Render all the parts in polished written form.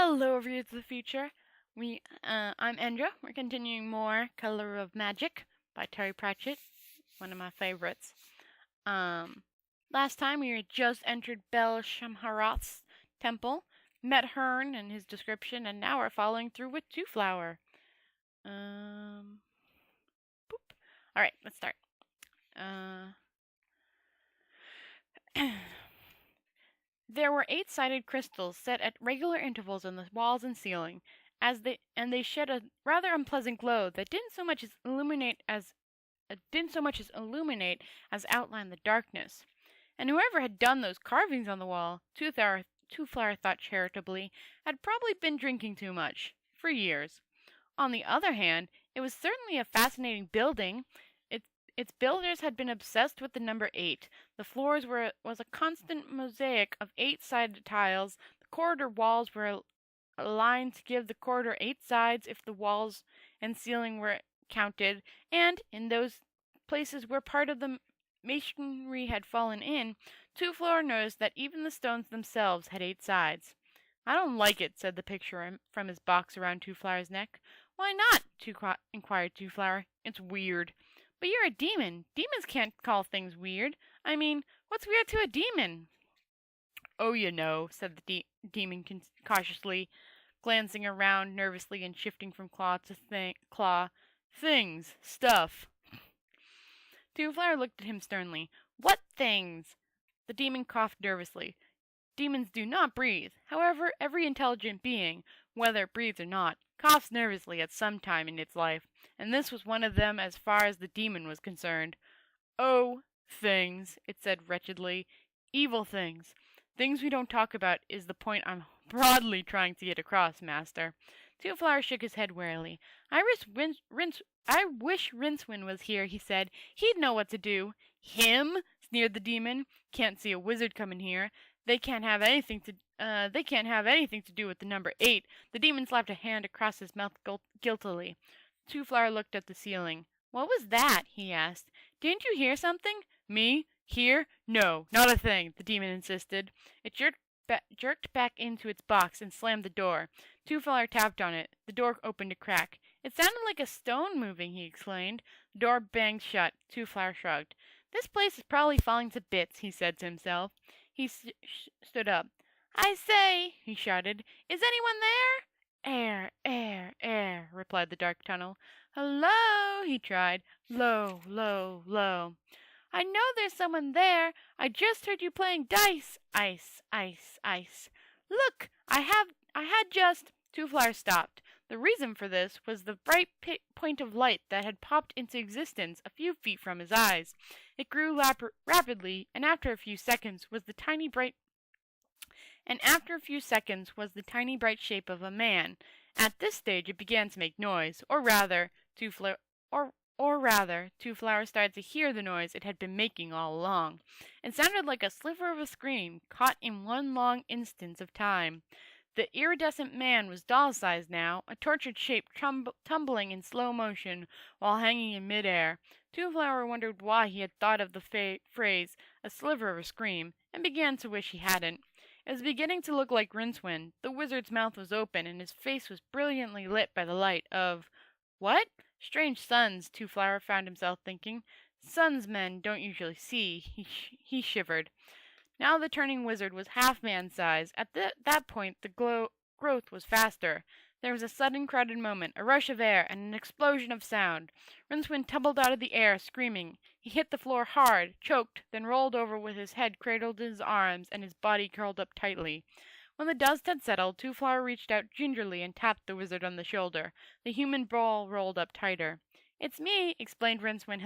Hello, viewers of the future. I'm Endragh. We're continuing more Color of Magic by Terry Pratchett, one of my favorites. Last time we had just entered Bel Shamharoth's temple, met Hearn and his description, and now we're following through with Twoflower. Boop. All right, let's start. There were 8-sided crystals set at regular intervals on the walls and ceiling, they shed a rather unpleasant glow that didn't so much as illuminate as outline the darkness. And whoever had done those carvings on the wall, Twoflower thought charitably, had probably been drinking too much for years. On the other hand, it was certainly a fascinating building. Its builders had been obsessed with the number 8. The floors was a constant mosaic of 8-sided tiles. The corridor walls were aligned to give the corridor 8 sides if the walls and ceiling were counted, and in those places where part of the masonry had fallen in, Twoflower noticed that even the stones themselves had 8 sides. "I don't like it," said the picture from his box around Twoflower's neck. "Why not?" inquired Twoflower. "It's weird." "But you're a demon. Demons can't call things weird. I mean, what's weird to a demon?" "Oh, you know," said the demon cautiously, glancing around nervously and shifting from claw to claw. "Things. Stuff." Twoflower looked at him sternly. "What things?" The demon coughed nervously. "Demons do not breathe. However, every intelligent being, whether it breathes or not, coughs nervously at some time in its life, and this was one of them as far as the demon was concerned." "Oh, things," it said wretchedly. "Evil things. Things we don't talk about is the point I'm broadly trying to get across, master." Twoflower shook his head wearily. I wish Rincewind was here," he said. "He'd know what to do." "Him?" sneered the demon. "Can't see a wizard coming here. They can't have anything to do with the number 8. The demon slapped a hand across his mouth guiltily. Twoflower looked at the ceiling. "What was that?" he asked. "Didn't you hear something?" "Me? Here? No, not a thing," the demon insisted. It jerked back into its box and slammed the door. Twoflower tapped on it. The door opened a crack. "It sounded like a stone moving," he explained. The door banged shut. Twoflower shrugged. "This place is probably falling to bits," he said to himself. He stood up. "I say," he shouted, "is anyone there?" "Air, air, air," replied the dark tunnel. "Hello," he tried. Low, low, low. "I know there's someone there. I just heard you playing dice. Ice, ice, ice. Look, I had just—" Twoflower stopped. The reason for this was the bright point of light that had popped into existence a few feet from his eyes. It grew rapidly, and after a few seconds was the tiny bright shape of a man. At this stage it began to make noise, or rather, Twoflower started to hear the noise it had been making all along. It sounded like a sliver of a scream, caught in one long instant of time. The iridescent man was doll-sized now, a tortured shape tumbling in slow motion while hanging in mid-air. Twoflower wondered why he had thought of the phrase, "a sliver of a scream," and began to wish he hadn't. It was beginning to look like Rincewind. The wizard's mouth was open, and his face was brilliantly lit by the light of— What? Strange suns, Twoflower found himself thinking. Suns men don't usually see. He shivered. Now the turning wizard was half man-size. At that point the growth was faster. There was a sudden crowded moment, a rush of air, and an explosion of sound. Rincewind tumbled out of the air, screaming. He hit the floor hard, choked, then rolled over with his head cradled in his arms and his body curled up tightly. When the dust had settled, Twoflower reached out gingerly and tapped the wizard on the shoulder. The human ball rolled up tighter. "It's me," explained Rincewind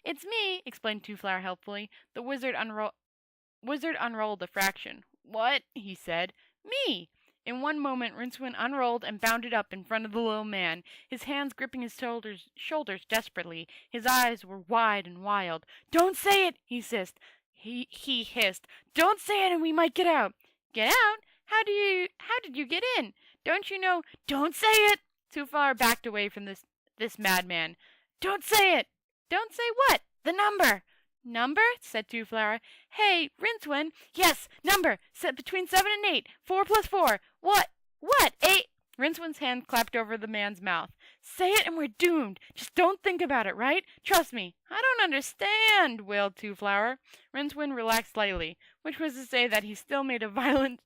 It's me," explained Twoflower helpfully. The wizard unrolled a fraction. "What?" he said. "Me!" In one moment Rincewind unrolled and bounded up in front of the little man, his hands gripping his shoulders desperately. His eyes were wide and wild. "Don't say it!" he hissed. He hissed. "Don't say it and we might get out." "Get out? How did you get in? Don't you know—" "Don't say it!" Twoflower backed away from this madman. "Don't say it!" "Don't say what?" "The number." Number? Said Twoflower. Hey, Rincewind! Yes, number! Set between 7 and 8. 4 plus 4. What? What? 8? Rincewind's hand clapped over the man's mouth. Say it and we're doomed. Just don't think about it, right? Trust me. I don't understand, wailed Twoflower. Rincewind relaxed slightly, which was to say that he still made a violin's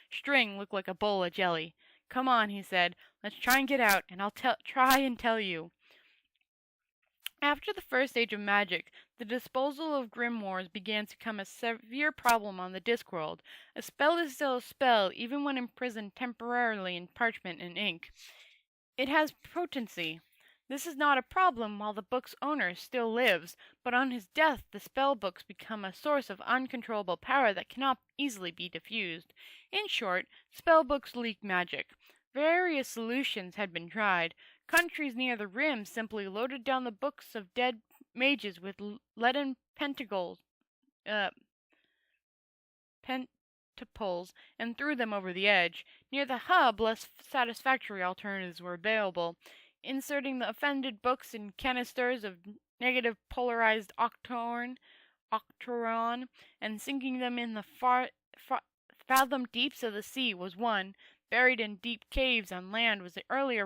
string look like a bowl of jelly. Come on, he said. Let's try and get out, and I'll try and tell you. After the first age of magic, the disposal of grimoires began to become a severe problem on the Discworld. A spell is still a spell, even when imprisoned temporarily in parchment and ink. It has potency. This is not a problem while the book's owner still lives, but on his death the spell books become a source of uncontrollable power that cannot easily be diffused. In short, spell books leak magic. Various solutions had been tried. Countries near the rim simply loaded down the books of dead mages with leaden pentacles and threw them over the edge. Near the hub, less satisfactory alternatives were available. Inserting the offended books in canisters of negative polarized octoron, and sinking them in the fathom deeps of the sea was one. Buried in deep caves on land was earlier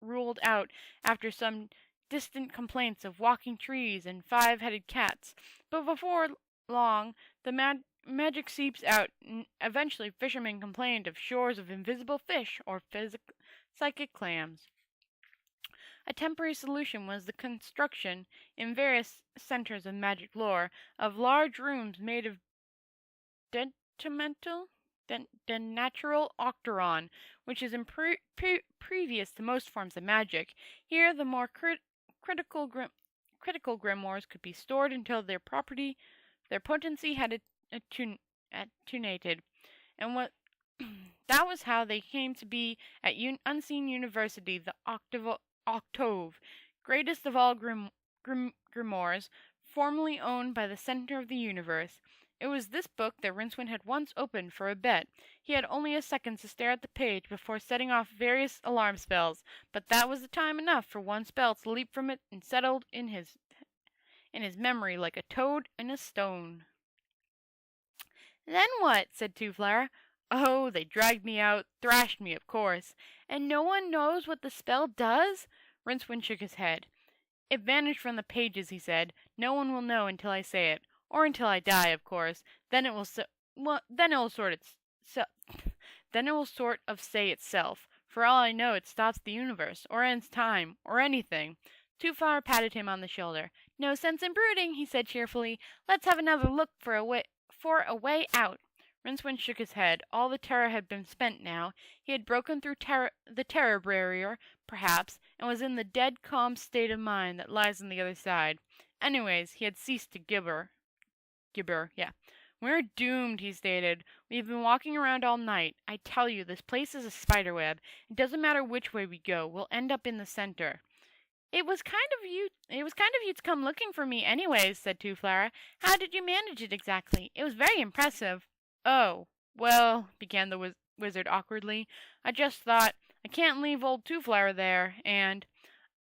ruled out after some distant complaints of walking trees and 5-headed cats. But before long, the magic seeps out, and eventually fishermen complained of shores of invisible fish or psychic clams. A temporary solution was the construction, in various centers of magic lore, of large rooms made of natural octoron, which is previous to most forms of magic. Here, the more critical grimoires could be stored until their potency had attenuated, and that was how they came to be at Unseen University, the Octave, greatest of all grimoires, formerly owned by the Center of the Universe. It was this book that Rincewind had once opened for a bet. He had only a second to stare at the page before setting off various alarm spells, but that was the time enough for one spell to leap from it and settled in his memory like a toad in a stone. Then what? Said Twoflower. Oh, they dragged me out, thrashed me, of course. And no one knows what the spell does? Rincewind shook his head. It vanished from the pages, he said. No one will know until I say it. Or until I die, of course. Then it will sort of say itself. For all I know, it stops the universe, or ends time, or anything. Twoflower patted him on the shoulder. No sense in brooding, he said cheerfully. Let's have another look for a way out. Rincewind shook his head. All the terror had been spent now. He had broken through the terror barrier, perhaps, and was in the dead calm state of mind that lies on the other side. Anyways, he had ceased to gibber. We're doomed, he stated. We've been walking around all night. I tell you, this place is a spiderweb. It doesn't matter which way we go. We'll end up in the center. It was kind of you to come looking for me anyways, said Twoflower. How did you manage it exactly? It was very impressive. Oh, well, began the wizard awkwardly. I just thought, I can't leave old Twoflower there, and...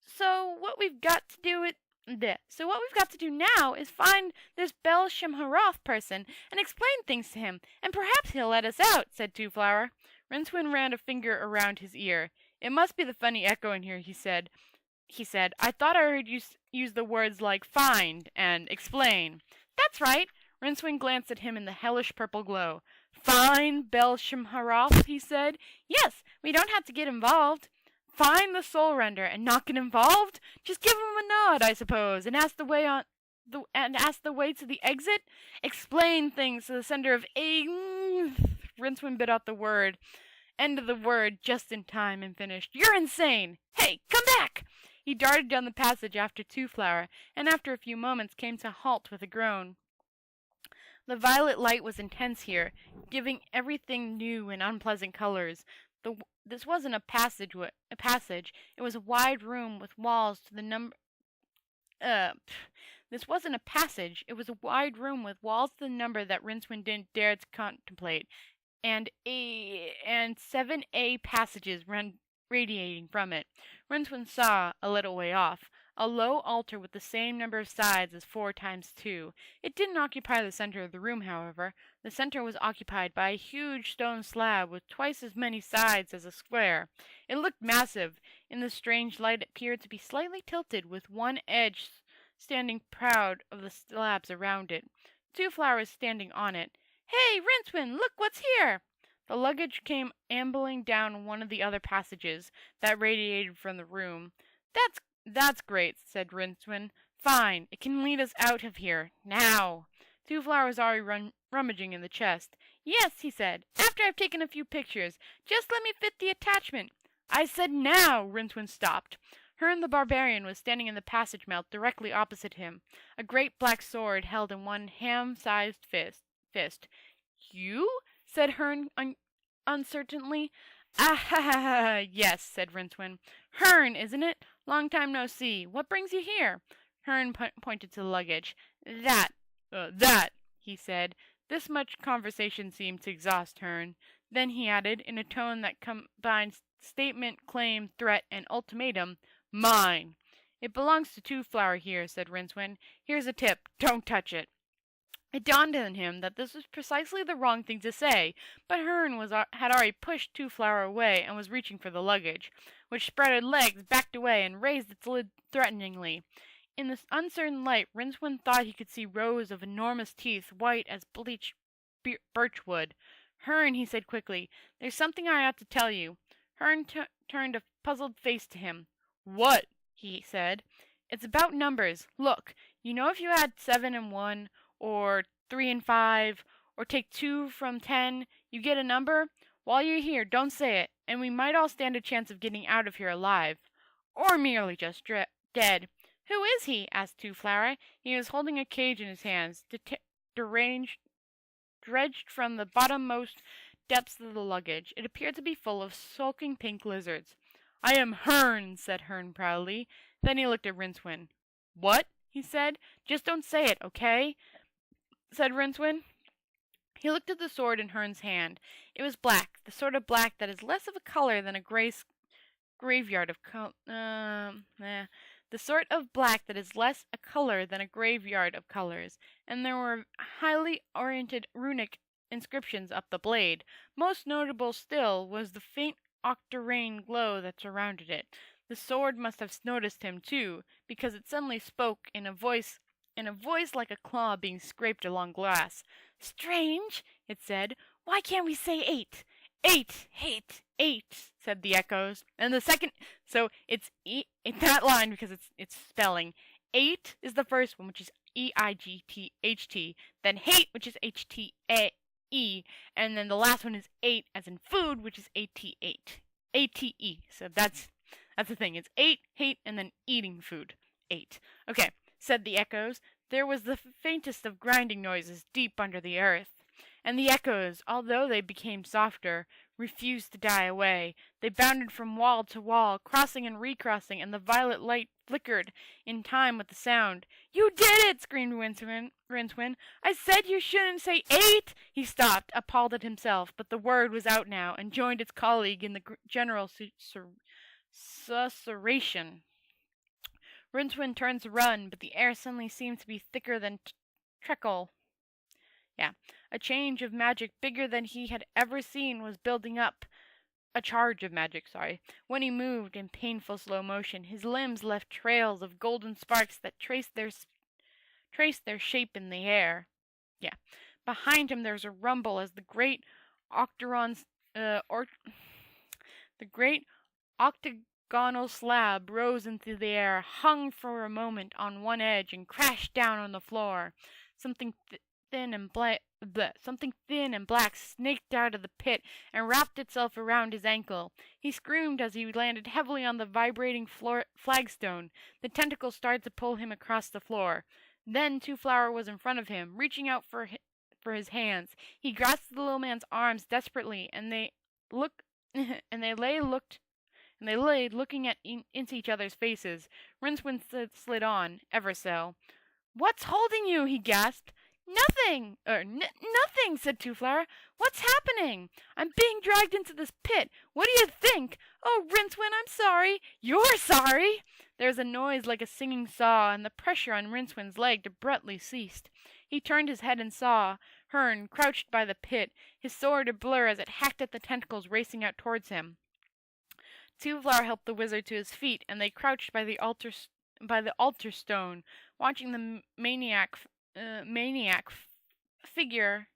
So what we've got to do now is find this Bel-Shemharoth person and explain things to him, and perhaps he'll let us out, said Twoflower. Rincewind ran a finger around his ear. It must be the funny echo in here, he said. I thought I heard you use the words like find and explain. That's right. Rincewind glanced at him in the hellish purple glow. Find Bel-Shemharoth, he said. Yes, we don't have to get involved. Find the soul render and not get involved? Just give him a nod, I suppose, and ask the way to the exit? Explain things to the sender of Rincewind bit out the end of the word just in time and finished. You're insane! Hey, come back! He darted down the passage after Twoflower, and after a few moments came to a halt with a groan. The violet light was intense here, giving everything new and unpleasant colors. This wasn't a passage. It was a wide room with walls to the number. This wasn't a passage. It was a wide room with walls to the number that Rincewind didn't dare to contemplate, and 7A passages ran radiating from it. Rincewind saw, a little way off, a low altar with the same number of sides as 4 times 2. It didn't occupy the center of the room, however. The center was occupied by a huge stone slab with twice as many sides as a square. It looked massive. In the strange light it appeared to be slightly tilted, with one edge standing proud of the slabs around it. Twoflower was standing on it. "Hey, Rincewind, look what's here!" The luggage came ambling down one of the other passages that radiated from the room. That's great," said Rincewind. "Fine. It can lead us out of here. Now." Twoflower was already rummaging in the chest. "Yes," he said, "after I've taken a few pictures. Just let me fit the attachment." "I said now!" Rincewind stopped. Herne the barbarian was standing in the passage mouth directly opposite him, a great black sword held in one ham-sized fist. "You?" said Herne uncertainly. "Ah ha ha ha! Yes," said Rincewind. "Herne, isn't it? Long time no see. What brings you here?" Herne pointed to the luggage. That, he said. This much conversation seemed to exhaust Herne. Then he added, in a tone that combined statement, claim, threat, and ultimatum, "Mine." "It belongs to Twoflower here," said Rincewind. "Here's a tip. Don't touch it." It dawned on him that this was precisely the wrong thing to say, but Herne had already pushed Twoflower away and was reaching for the luggage, which spread legs, backed away, and raised its lid threateningly. In this uncertain light, Rincewind thought he could see rows of enormous teeth, white as bleached birchwood. "Herne," he said quickly, "there's something I ought to tell you." Herne turned a puzzled face to him. "What?" he said. "It's about numbers. Look, you know if you add 7 and 1, or 3 and 5, or take 2 from 10, you get a number? While you're here, don't say it, and we might all stand a chance of getting out of here alive. Or merely just dead." "Who is he?" asked Twoflower. He was holding a cage in his hands, dredged from the bottommost depths of the luggage. It appeared to be full of sulking pink lizards. "I am Herne," said Herne proudly. Then he looked at Rincewind. "What?" he said. "Just don't say it, okay?" said Rincewind. He looked at the sword in Herne's hand. It was black, the sort of black that is less of a color than a graveyard of the sort of black that is less a color than a graveyard of colors, and there were highly oriented runic inscriptions up the blade. Most notable still was the faint octarine glow that surrounded it. The sword must have noticed him too, because it suddenly spoke in a voice like a claw being scraped along glass. "Strange," it said. "Why can't we say 8? 8, 8, 8, said the echoes. And the second, so it's that line because it's spelling. 8 is the first one, which is EIGTHT, then hate, which is HTAE, and then the last one is 8 as in food, which is AT8. ATE. So that's the thing. It's 8, hate, and then eating food. 8. Okay, said the echoes. There was the faintest of grinding noises deep under the earth. And the echoes, although they became softer, refused to die away. They bounded from wall to wall, crossing and recrossing, and the violet light flickered in time with the sound. "You did it!" screamed Rincewind. "I said you shouldn't say 8!" He stopped, appalled at himself, but the word was out now, and joined its colleague in the general susurration. Rincewind turned to run, but the air suddenly seemed to be thicker than treacle. A change of magic bigger than he had ever seen was building up. A charge of magic, When he moved in painful slow motion, his limbs left trails of golden sparks that traced their shape in the air. Behind him there was a rumble as the great octagonal slab rose into the air, hung for a moment on one edge, and crashed down on the floor. Something thin and black snaked out of the pit and wrapped itself around his ankle. He screamed as he landed heavily on the vibrating flagstone. The tentacle started to pull him across the floor. Then Twoflower was in front of him, reaching out for his hands. He grasped the little man's arms desperately, and they lay looking into each other's faces. Rincewind slid on, ever so. "What's holding you?" he gasped. Nothing, nothing, said Twoflower. What's happening? I'm being dragged into this pit. What do you think? Oh, Rincewind, I'm sorry. You're sorry. There was a noise like a singing saw, and the pressure on Rincewind's leg abruptly ceased. He turned his head and saw Hearn crouched by the pit, his sword a blur as it hacked at the tentacles racing out towards him. Twoflower helped the wizard to his feet, and they crouched by the altar stone, watching the maniac figure.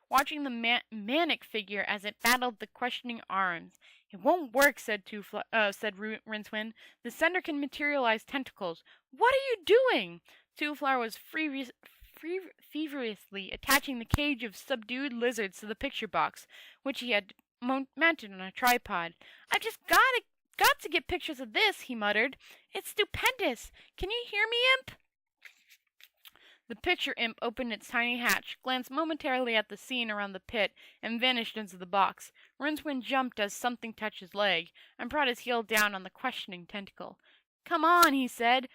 Watching the manic figure as it battled the questioning arms. It won't work, said Rincewind. The sender can materialize tentacles. What are you doing? Twoflower was feverishly attaching the cage of subdued lizards to the picture box, which he had mounted on a tripod. I've just got to get pictures of this, he muttered. It's stupendous. Can you hear me, Imp? The picture imp opened its tiny hatch, glanced momentarily at the scene around the pit, and vanished into the box. Rincewind jumped as something touched his leg, and brought his heel down on the questioning tentacle. Come on, he said.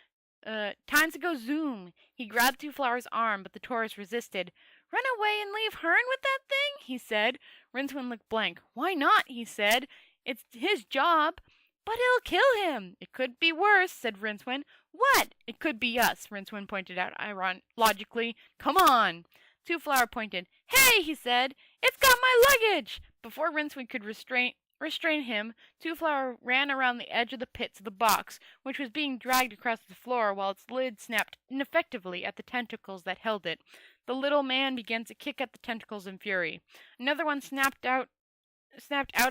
Time to go zoom. He grabbed Twoflower's arm, but the Taurus resisted. Run away and leave Hearn with that thing? He said. Rincewind looked blank. Why not? He said. It's his job. But it'll kill him. It could be worse, said Rincewind. What? It could be us, Rincewind pointed out logically. Come on. Twoflower pointed. Hey, he said. It's got my luggage. Before Rincewind could restrain him, Twoflower ran around the edge of the pit to the box, which was being dragged across the floor while its lid snapped ineffectively at the tentacles that held it. The little man began to kick at the tentacles in fury. Another one snapped out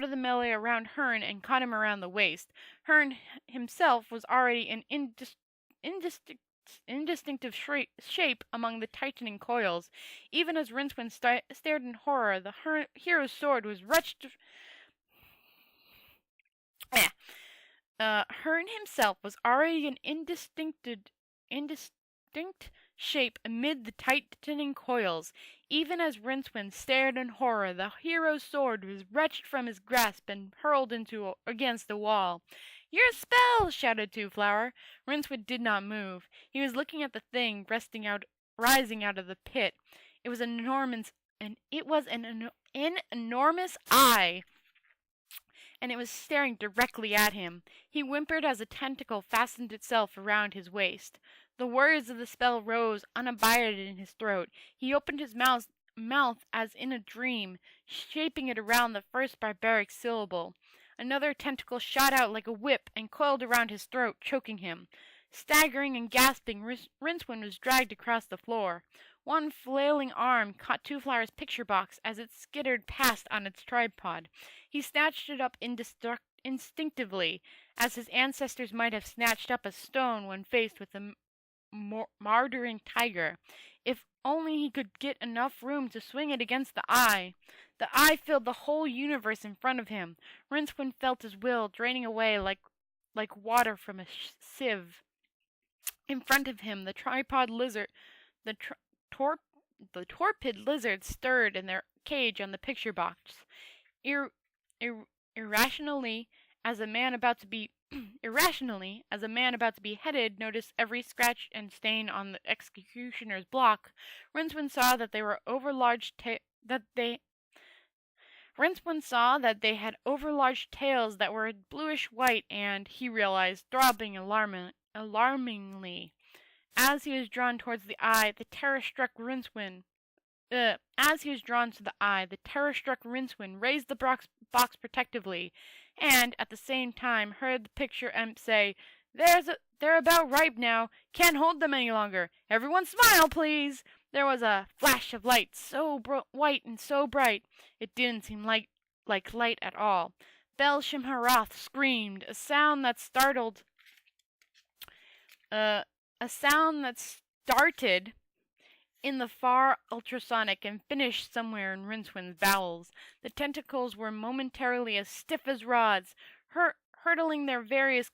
of the melee around Hearn and caught him around the waist. Hearn himself was already in indistinctive shape among the tightening coils. Even as Rincewind stared in horror, the hero's sword was wrenched. Hearn himself was already in indistinct shape amid the tightening coils. Even as Rincewind stared in horror, the hero's sword was wrenched from his grasp and hurled against the wall. Your spell! Shouted Twoflower. Rincewind did not move. He was looking at the thing rising out of the pit. It was an enormous eye, and it was staring directly at him. He whimpered as a tentacle fastened itself around his waist. The words of the spell rose unabated in his throat. He opened his mouth as in a dream, shaping it around the first barbaric syllable. Another tentacle shot out like a whip and coiled around his throat, choking him. Staggering and gasping, Rincewind was dragged across the floor. One flailing arm caught Twoflower's picture box as it skittered past on its tripod. He snatched it up instinctively, as his ancestors might have snatched up a stone when faced with a murdering tiger. If only he could get enough room to swing it against the eye. The eye filled the whole universe in front of him. Rincewind felt his will draining away like water from a sieve. In front of him, the torpid lizards stirred in their cage on the picture box. Irrationally, as a man about to be headed noticed every scratch and stain on the executioner's block, Rincewind saw that they had overlarge tails that were bluish white and, he realized, throbbing alarmingly. As he was drawn towards the eye, the terror-struck Rincewind raised the box protectively, and at the same time heard the picture imp say, They're about ripe now. Can't hold them any longer. Everyone smile, please. There was a flash of light, so white and so bright, it didn't seem like light at all. Bel-Shimharath screamed, a sound that started in the far ultrasonic and finished somewhere in Rincewind's bowels. The tentacles were momentarily as stiff as rods, hurtling their various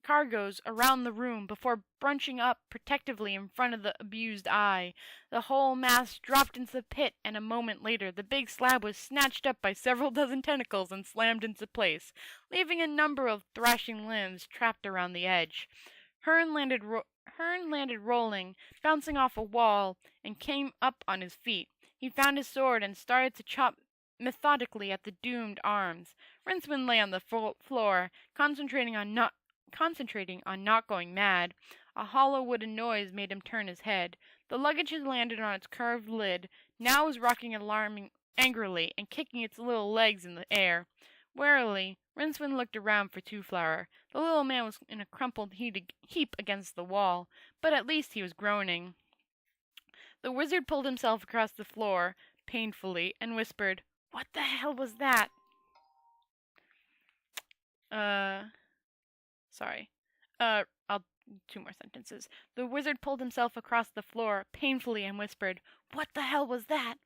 cargoes around the room before bunching up protectively in front of the abused eye. The whole mass dropped into the pit, and a moment later the big slab was snatched up by several dozen tentacles and slammed into place, leaving a number of thrashing limbs trapped around the edge. Hearn Hearn landed rolling, bouncing off a wall, and came up on his feet. He found his sword and started to chop methodically at the doomed arms. Rincewind lay on the floor, concentrating on not going mad. A hollow wooden noise made him turn his head. The luggage had landed on its curved lid, now was rocking angrily and kicking its little legs in the air. Warily, Rincewind looked around for Twoflower. The little man was in a crumpled heap against the wall, but at least he was groaning. The wizard pulled himself across the floor, painfully, and whispered, "What the hell was that?" Sorry. I'll 2 more sentences. The wizard pulled himself across the floor, painfully, and whispered, "What the hell was that?"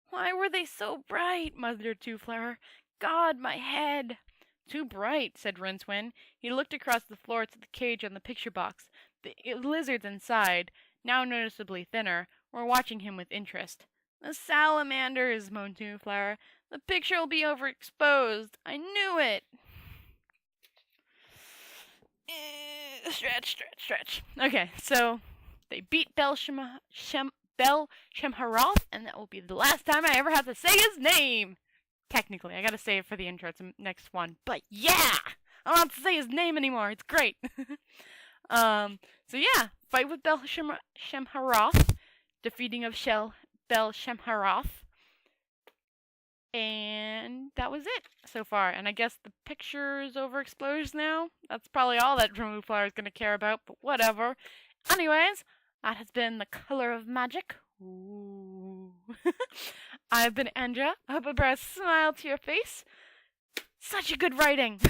"Why were they so bright?" muttered Twoflower. "God, my head!" "Too bright," said Rincewind. He looked across the floor to the cage on the picture box. The lizards inside, now noticeably thinner, were watching him with interest. "The salamanders," moaned Twoflower. "The picture will be overexposed. I knew it." Stretch. Okay, so they beat Bel Shemharoth, and that will be the last time I ever have to say his name. Technically, I gotta say it for the intro. It's the next one. But yeah! I don't have to say his name anymore. It's great. So yeah, fight with Bel Shemharoth, defeating of Bel Shemharoth. And that was it so far. And I guess the picture's overexposed now. That's probably all that Twoflower is going to care about, but whatever. Anyways, that has been The Color of Magic. Ooh. I've been Endragh. I hope I brought a smile to your face. Such a good writing.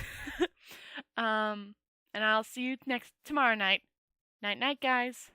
And I'll see you tomorrow night. Night, guys.